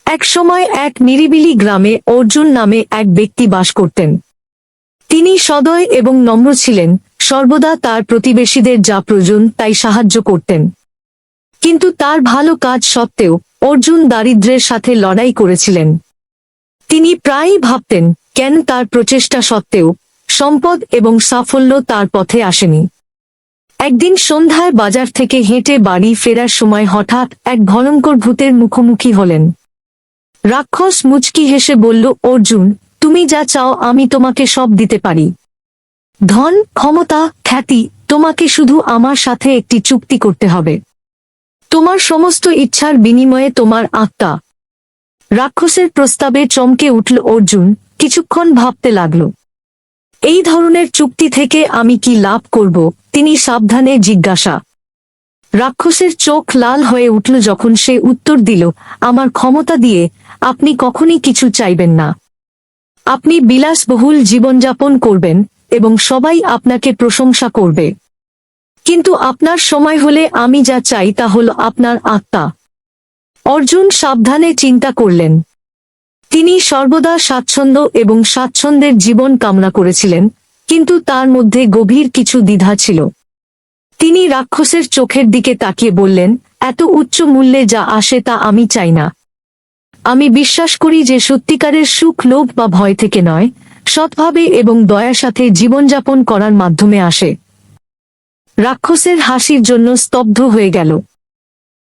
একসময় এক নিরিবিলি গ্রামে অর্জুন নামে এক ব্যক্তি বাস করতেন। তিনি সদয় এবং নম্র ছিলেন, সর্বদা তার প্রতিবেশীদের যা প্রয়োজন তাই সাহায্য করতেন। কিন্তু তার ভালো কাজ সত্ত্বেও অর্জুন দারিদ্র্যের সাথে লড়াই করেছিলেন। তিনি প্রায়ই ভাবতেন, কেন তার প্রচেষ্টা সত্ত্বেও সম্পদ এবং সাফল্য তার পথে আসেনি। একদিন সন্ধ্যায় বাজার থেকে হেঁটে বাড়ি ফেরার সময় হঠাৎ এক ভয়ঙ্কর ভূতের মুখোমুখি হলেন। রাক্ষস মুচকি হেসে বলল, অর্জুন, তুমি যা চাও আমি তোমাকে সব দিতে পারি। ধন, ক্ষমতা, খ্যাতি, তোমাকে শুধু আমার সাথে একটি চুক্তি করতে হবে। তোমার সমস্ত ইচ্ছার বিনিময়ে তোমার আত্মা। রাক্ষসের প্রস্তাবে চমকে উঠল অর্জুন, কিছুক্ষণ ভাবতে লাগল। এই ধরনের চুক্তি থেকে আমি কি লাভ করব, তিনি সাবধানে জিজ্ঞাসা। রাক্ষসের চোখ লাল হয়ে উঠল যখন সে উত্তর দিল, আমার ক্ষমতা দিয়ে আপনি কখনই কিছু চাইবেন না। আপনি বিলাসবহুল জীবনযাপন করবেন এবং সবাই আপনাকে প্রশংসা করবে। কিন্তু আপনার সময় হলে আমি যা চাই তা হল আপনার আত্মা। অর্জুন সাবধানে চিন্তা করলেন। তিনি সর্বদা স্বাচ্ছন্দ্য এবং স্বাচ্ছন্দ্যের জীবন কামনা করেছিলেন, কিন্তু তার মধ্যে গভীর কিছু দ্বিধা ছিল। তিনি রাক্ষসের চোখের দিকে তাকিয়ে বললেন, এত উচ্চ মূল্যে যা আসে তা আমি চাই না। আমি বিশ্বাস করি যে সত্যিকারের সুখ লোভ বা ভয় থেকে নয়, সৎভাবে এবং দয়ার সাথে জীবনযাপন করার মাধ্যমে আসে। রাক্ষসের হাসির জন্য স্তব্ধ হয়ে গেল।